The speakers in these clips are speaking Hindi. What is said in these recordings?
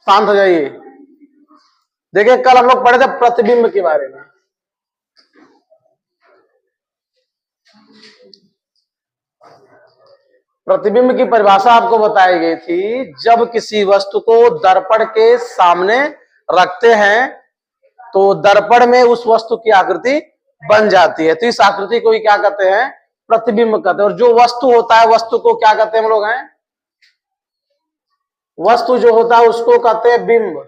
शांत हो जाइए। देखिए कल हम लोग पढ़े थे प्रतिबिंब के बारे में। प्रतिबिंब की परिभाषा आपको बताई गई थी, जब किसी वस्तु को दर्पण के सामने रखते हैं तो दर्पण में उस वस्तु की आकृति बन जाती है, तो इस आकृति को ही क्या कहते हैं, प्रतिबिंब कहते हैं। और जो वस्तु होता है, वस्तु को क्या कहते हैं हम लोग हैं, वस्तु जो होता है उसको कहते हैं बिंब,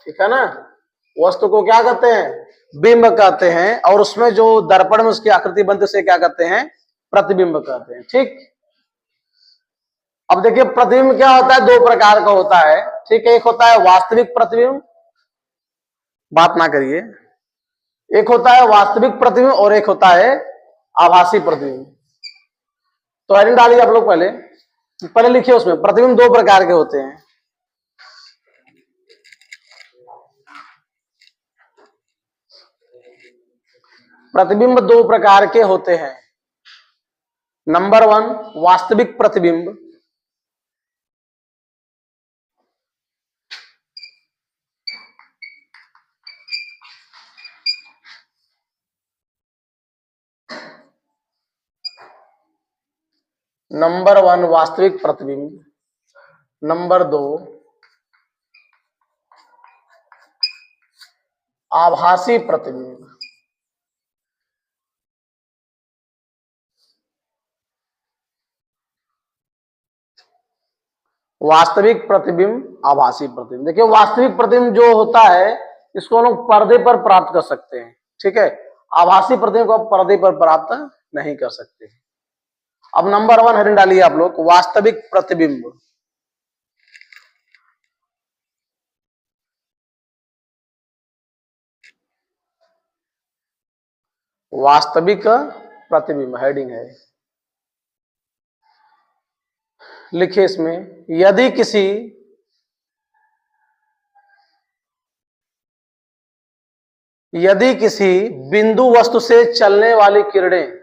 ठीक है ना। वस्तु को क्या कहते हैं, बिंब कहते हैं, और उसमें जो दर्पण में उसकी आकृति बनती है उसे क्या कहते हैं, प्रतिबिंब कहते हैं। ठीक, अब देखिए प्रतिबिंब क्या होता है, दो प्रकार का होता है, ठीक है। एक होता है वास्तविक प्रतिबिंब, बात ना करिए, एक होता है वास्तविक प्रतिबिंब और एक होता है आभासी प्रतिबिंब। तो हेडिंग डालिए आप लोग, पहले पहले लिखिए उसमें प्रतिबिंब दो प्रकार के होते हैं। प्रतिबिंब दो प्रकार के होते हैं। नंबर 1 वास्तविक प्रतिबिंब, नंबर 1 वास्तविक प्रतिबिंब। नंबर 2 आभासी प्रतिबिंब। वास्तविक प्रतिबिंब, आभासी प्रतिबिंब। देखिए वास्तविक प्रतिबिंब जो होता है इसको हम लोग पर्दे पर प्राप्त कर सकते हैं, ठीक है। आभासी प्रतिबिंब को आप पर्दे पर प्राप्त नहीं कर सकते। अब नंबर 1 हेडिंग डालिए आप लोग, वास्तविक प्रतिबिंब। वास्तविक प्रतिबिंब हेडिंग है, लिखिए इसमें, यदि किसी बिंदु वस्तु से चलने वाली किरणें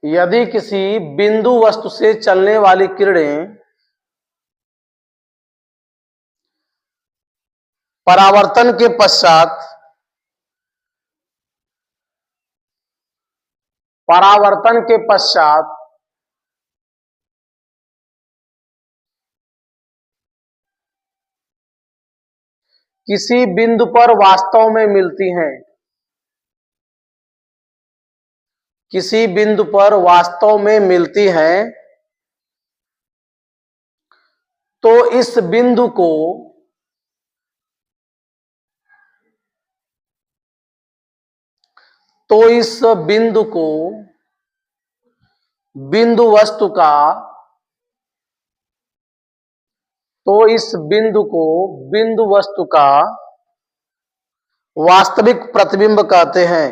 यदि किसी बिंदु वस्तु से चलने वाली किरणें परावर्तन के पश्चात किसी बिंदु पर वास्तव में मिलती हैं, किसी बिंदु पर वास्तव में मिलती हैं, तो इस बिंदु को बिंदु वस्तु का बिंदु वस्तु का वास्तविक प्रतिबिंब कहते हैं।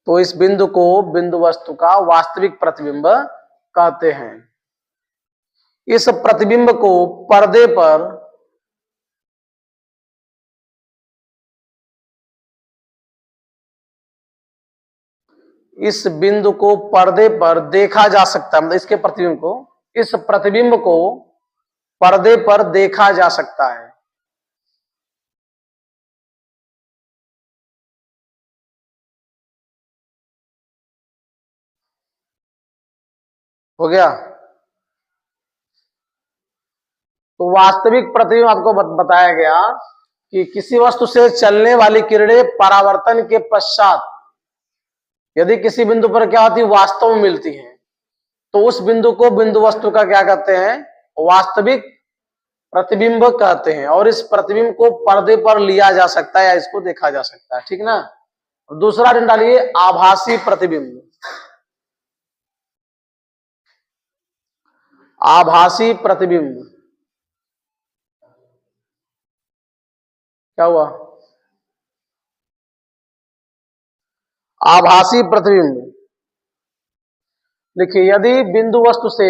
तो इस बिंदु को बिंदु वस्तु का वास्तविक प्रतिबिंब कहते हैं। इस प्रतिबिंब को पर्दे पर इस बिंदु को पर्दे पर देखा जा सकता है, मतलब इसके प्रतिबिंब को, इस प्रतिबिंब को पर्दे पर देखा जा सकता है। हो गया। तो वास्तविक प्रतिबिंब आपको बताया गया कि किसी वस्तु से चलने वाली किरणें परावर्तन के पश्चात यदि किसी बिंदु पर क्या होती है, वास्तव में मिलती हैं, तो उस बिंदु को बिंदु वस्तु का क्या कहते हैं, वास्तविक प्रतिबिंब कहते हैं। और इस प्रतिबिंब को पर्दे पर लिया जा सकता है या इसको देखा जा सकता है, ठीक ना। दूसरा दिन डालिए आभासी प्रतिबिंब। आभासी प्रतिबिंब क्या हुआ, आभासी प्रतिबिंब। देखिए यदि बिंदु वस्तु से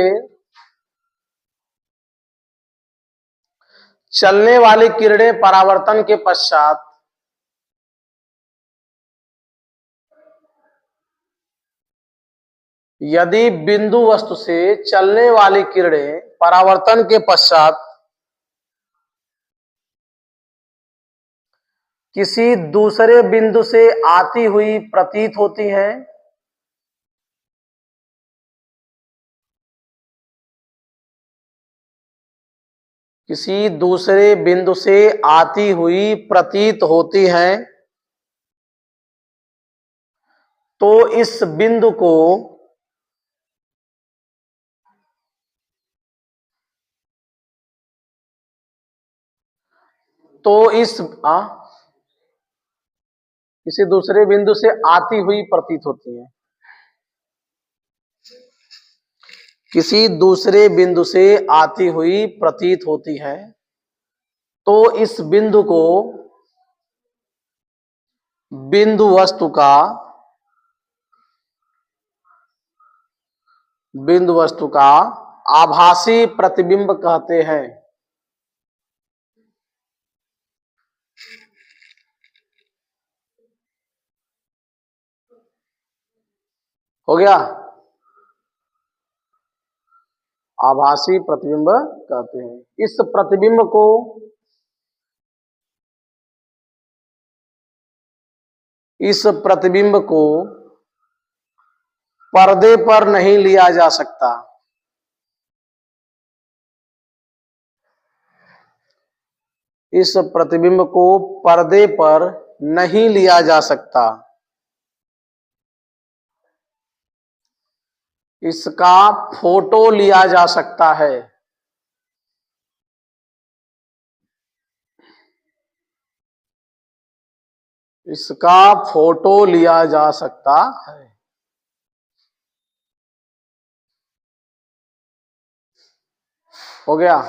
चलने वाली किरणें परावर्तन के पश्चात यदि बिंदु वस्तु से चलने वाली किरणें परावर्तन के पश्चात किसी दूसरे बिंदु से आती हुई प्रतीत होती हैं, किसी दूसरे बिंदु से आती हुई प्रतीत होती हैं, तो इस बिंदु को किसी दूसरे बिंदु से आती हुई प्रतीत होती है, किसी दूसरे बिंदु से आती हुई प्रतीत होती है, तो इस बिंदु को बिंदु वस्तु का आभासी प्रतिबिंब कहते हैं। हो गया? आभासी प्रतिबिंब कहते हैं। इस प्रतिबिंब को पर्दे पर नहीं लिया जा सकता। इस प्रतिबिंब को पर्दे पर नहीं लिया जा सकता। इसका फोटो लिया जा सकता है। इसका फोटो लिया जा सकता है। हो गया?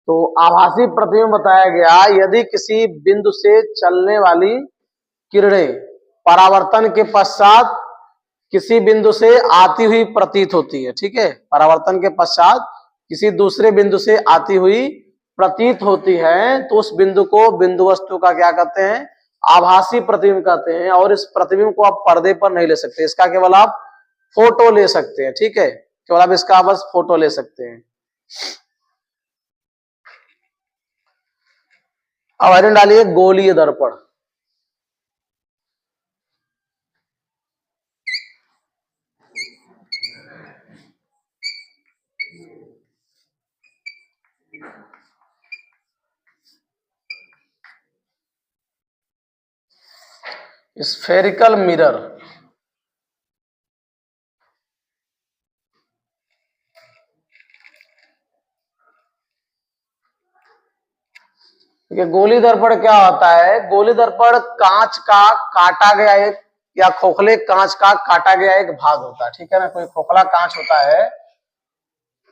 तो आभासी प्रतिबिंब बताया गया, यदि किसी बिंदु से चलने वाली किरणें परावर्तन के पश्चात किसी बिंदु से आती हुई प्रतीत होती है। ठीक है, परावर्तन के पश्चात किसी दूसरे बिंदु से आती हुई प्रतीत होती है, तो उस बिंदु को बिंदु वस्तु का क्या कहते हैं? आभासी प्रतिबिंब कहते हैं। और इस प्रतिबिंब को आप पर्दे पर नहीं ले सकते, इसका केवल आप फोटो ले सकते हैं। ठीक है, केवल आप इसका बस फोटो ले सकते हैं। अब आइरन डालिए गोलीय दर्पण। Spherical mirror. ये गोली दर्पण क्या होता है? गोली दर्पण कांच का काटा गया एक या खोखले कांच का काटा गया एक भाग होता है। ठीक है ना, कोई खोखला कांच होता है,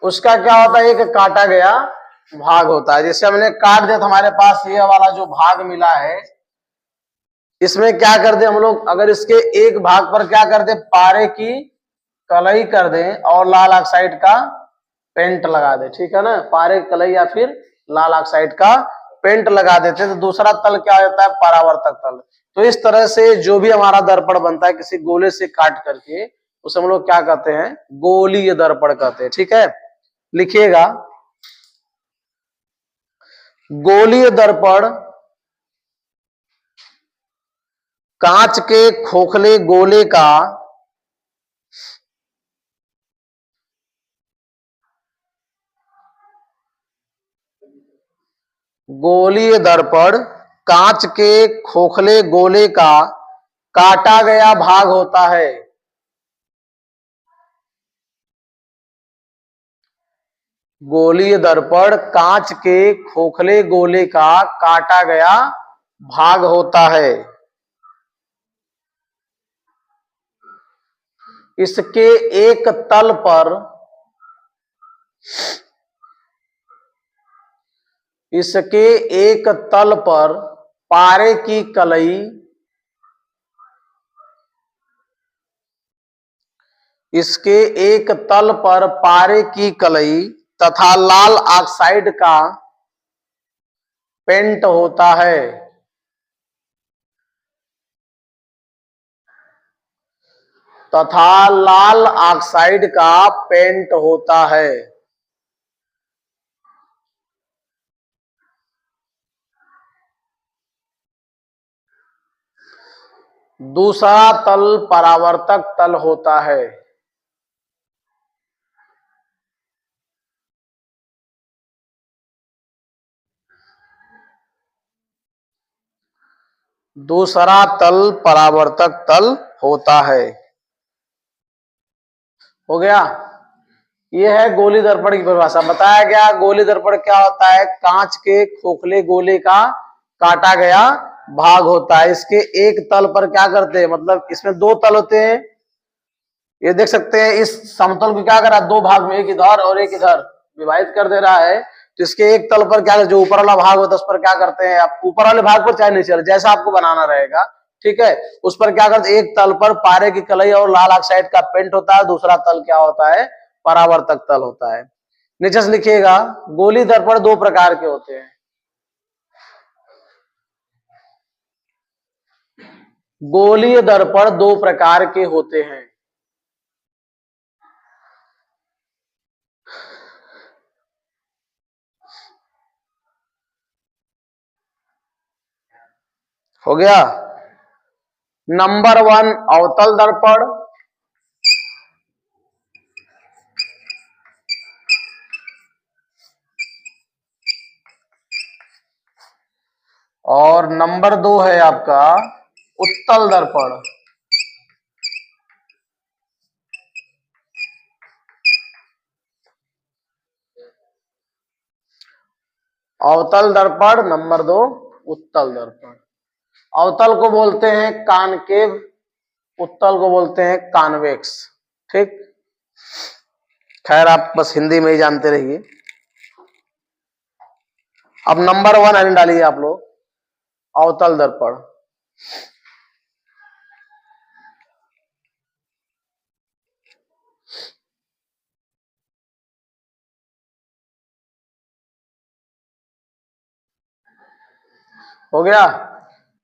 उसका क्या होता है? एक काटा गया भाग होता है। जैसे हमने काट दिया तो हमारे पास ये वाला जो भाग मिला है, इसमें क्या कर दे हम लोग? अगर इसके एक भाग पर क्या कर दे? पारे की कलई कर दे और लाल ऑक्साइड का पेंट लगा दे। ठीक है ना, पारे की कलई या फिर लाल ऑक्साइड का पेंट लगा देते, तो दूसरा तल क्या होता है? परावर्तक तल। तो इस तरह से जो भी हमारा दर्पण बनता है किसी गोले से काट करके, उसे हम लोग क्या कहते हैं? गोलीय दर्पण कहते हैं। ठीक है, लिखिएगा गोलीय दर्पण कांच के खोखले गोले का गोलीय दर्पण कांच के खोखले गोले का काटा गया भाग होता है। गोलीय दर्पण कांच के खोखले गोले का काटा गया भाग होता है। इसके एक तल पर पारे की कलई इसके एक तल पर पारे की कलई तथा लाल ऑक्साइड का पेंट होता है। तथा लाल ऑक्साइड का पेंट होता है। दूसरा तल परावर्तक तल होता है। दूसरा तल परावर्तक तल होता है। हो गया। यह है गोली दर्पण की परिभाषा। बताया गया गोली दर्पण क्या होता है, कांच के खोखले गोले का काटा गया भाग होता है। इसके एक तल पर क्या करते हैं, मतलब इसमें दो तल होते हैं। ये देख सकते हैं इस समतल को क्या करा, दो भाग में, एक इधर और एक इधर विभाजित कर दे रहा है। तो इसके एक तल पर क्या, जो ऊपर वाला भाग होता है उस पर क्या करते हैं, आप ऊपर वाले भाग पर चाहे नीचे वाले, जैसा आपको बनाना रहेगा, ठीक है, उस पर क्या करते हैं, एक तल पर पारे की कलई और लाल ऑक्साइड का पेंट होता है, दूसरा तल क्या होता है, परावर्तक तल होता है। नीचे से लिखिएगा, गोली दर्पण दो प्रकार के होते हैं। गोलीय दर्पण दो प्रकार के होते हैं। हो गया। नंबर 1 अवतल दर्पण, और नंबर 2 है आपका उत्तल दर्पण। अवतल दर्पण नंबर 2, उत्तल दर्पण। अवतल को बोलते हैं कॉनकेव, उत्तल को बोलते हैं कॉन्वेक्स। ठीक, खैर आप बस हिंदी में ही जानते रहिए। अब नंबर 1 यानी डालिए आप लोग, अवतल दर्पण। हो गया।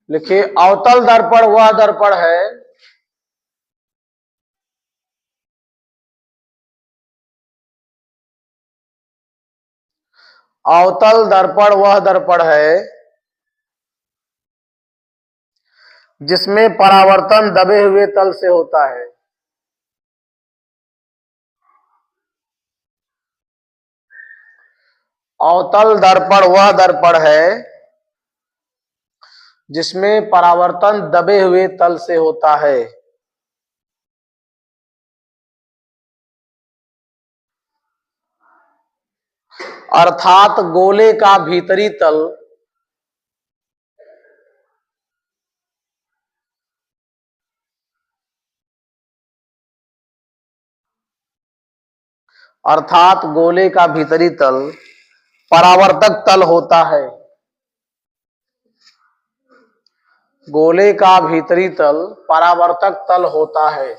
लिखिए, अवतल दर्पण वह दर्पण है अवतल दर्पण वह दर्पण है जिसमें परावर्तन दबे हुए तल से होता है। अवतल दर्पण वह दर्पण है जिसमें परावर्तन दबे हुए तल से होता है। अर्थात गोले का भीतरी तल अर्थात गोले का भीतरी तल परावर्तक तल होता है। गोले का भीतरी तल परावर्तक तल होता है।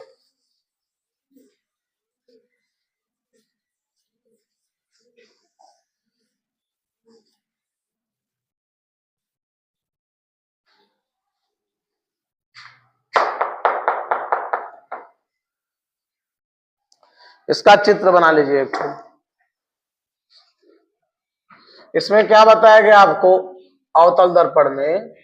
इसका चित्र बना लीजिए एक ठो। इसमें क्या बताया गया आपको, अवतल दर्पण में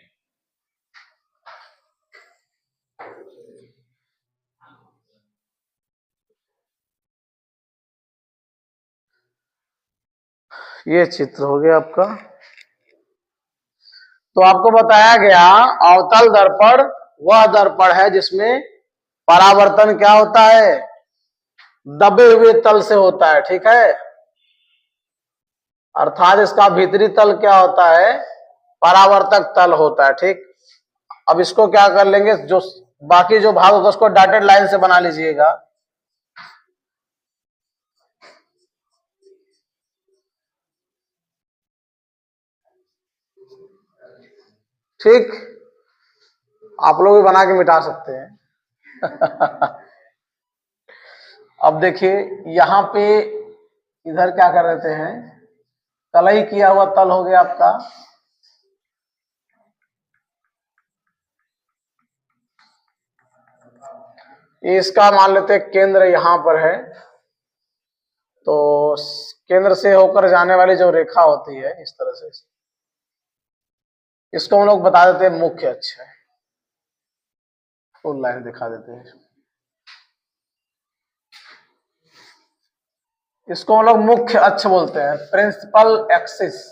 ये चित्र हो गया आपका। तो आपको बताया गया अवतल दर्पण वह दर्पण है जिसमें परावर्तन क्या होता है, दबे हुए तल से होता है। ठीक है, अर्थात इसका भीतरी तल क्या होता है, परावर्तक तल होता है। ठीक, अब इसको क्या कर लेंगे, जो बाकी जो भाग होगा उसको डॉटेड लाइन से बना लीजिएगा। ठीक, आप लोग भी बना के मिटा सकते हैं। अब देखिए, यहां पे इधर क्या कर देते हैं, कलई किया हुआ तल हो गया आपका। इसका मान लेते हैं केंद्र यहां पर है, तो केंद्र से होकर जाने वाली जो रेखा होती है इस तरह से, इसको हम लोग बता देते हैं मुख्य अक्ष है। फुल लाइन दिखा देते हैं, इसको हम लोग मुख्य अक्ष बोलते हैं, प्रिंसिपल एक्सिस।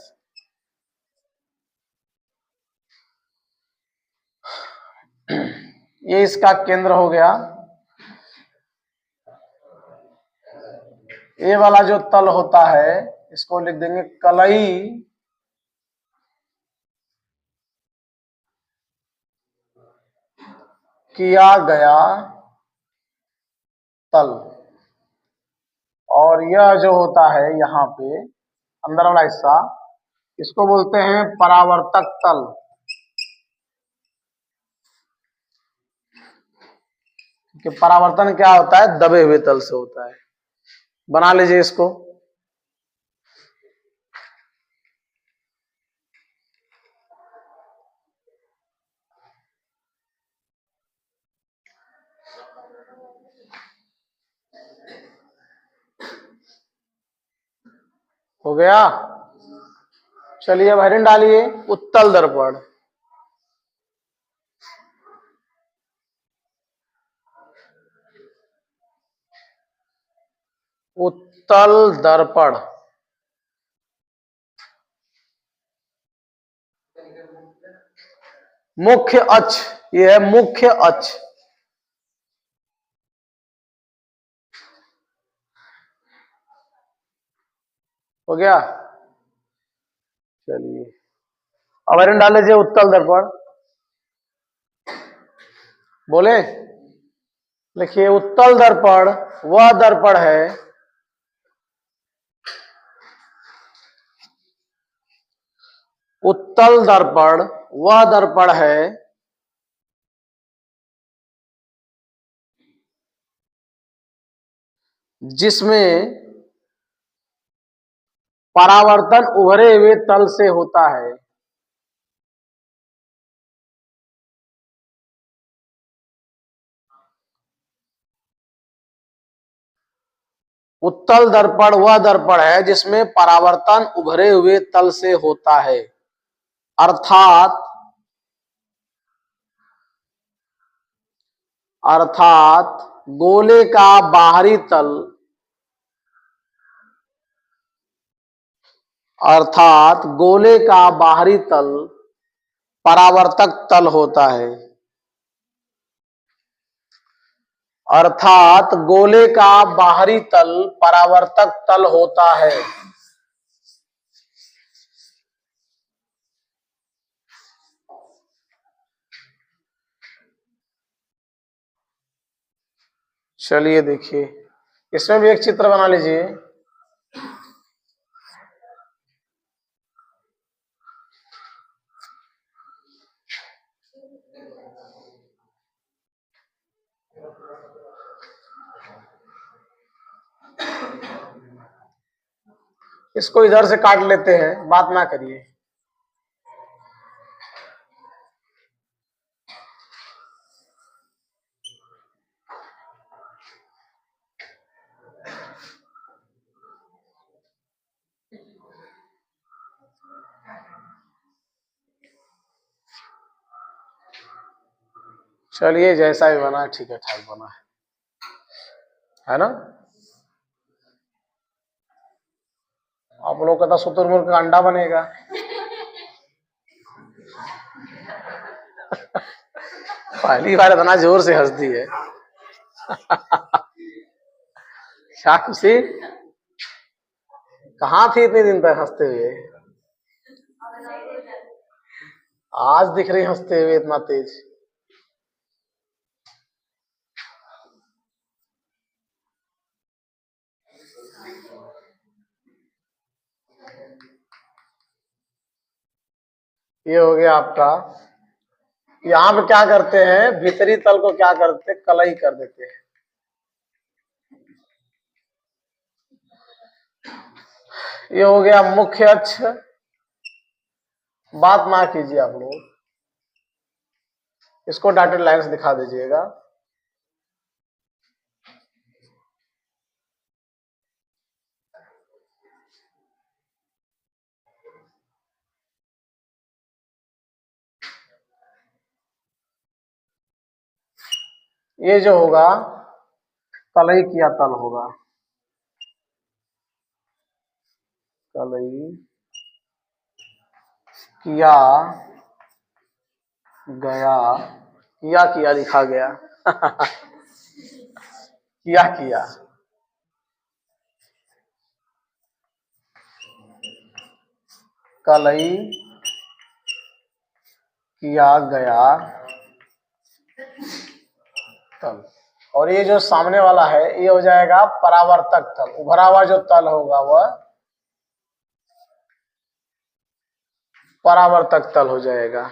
ये इसका केंद्र हो गया। ये वाला जो तल होता है इसको लिख देंगे कलई किया गया तल। और यह जो होता है यहाँ पे अंदर वाला हिस्सा, इसको बोलते हैं परावर्तक तल। कि परावर्तन क्या होता है, दबे हुए तल से होता है। बना लीजिए इसको। हो गया। चलिए अब हेडिंग डालिए, उत्तल दर्पण। उत्तल दर्पण मुख्य अक्ष, ये है मुख्य अक्ष। हो गया। चलिए अब हेडिंग डाल लीजिए उत्तल दर्पण। बोले, लिखिए उत्तल दर्पण वह दर्पण है उत्तल दर्पण वह दर्पण है जिसमें परावर्तन उभरे हुए तल से होता है। उत्तल दर्पण वह दर्पण है जिसमें परावर्तन उभरे हुए तल से होता है, अर्थात गोले का बाहरी तल, अर्थात गोले का बाहरी तल परावर्तक तल होता है। अर्थात गोले का बाहरी तल परावर्तक तल होता है। चलिए देखिए, इसमें भी एक चित्र बना लीजिए। इसको इधर से काट लेते हैं, बात ना करिए। चलिए जैसा भी बना ठीक है, ठाक बना है ना। आप लोग का तो शुतुरमुर्ग का अंडा बनेगा। पहली बार इतना जोर से हंस दी है। क्या खुशी, कहाँ थी इतने दिन तक हंसते हुए, आज दिख रही हंसते हुए इतना तेज। ये हो गया आपका। यहां पे क्या करते हैं, भीतरी तल को क्या करते हैं, कलई कर देते हैं। ये हो गया मुख्य अक्ष। बात ना कीजिए आप लोग, इसको डॉटेड लाइंस दिखा दीजिएगा। ये जो होगा तलई किया तल होगा, तलई किया गया, किया लिखा गया किया कलई किया गया तल। और ये जो सामने वाला है ये हो जाएगा परावर्तक तल। उभरा हुआ जो तल होगा वह परावर्तक तल हो जाएगा।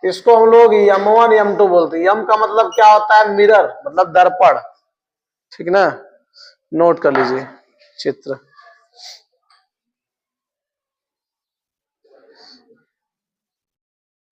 इसको हम लोग यम1 यम2 बोलते हैं। यम का मतलब क्या होता है? मिरर, मतलब दर्पण। ठीक ना, नोट कर लीजिए चित्र।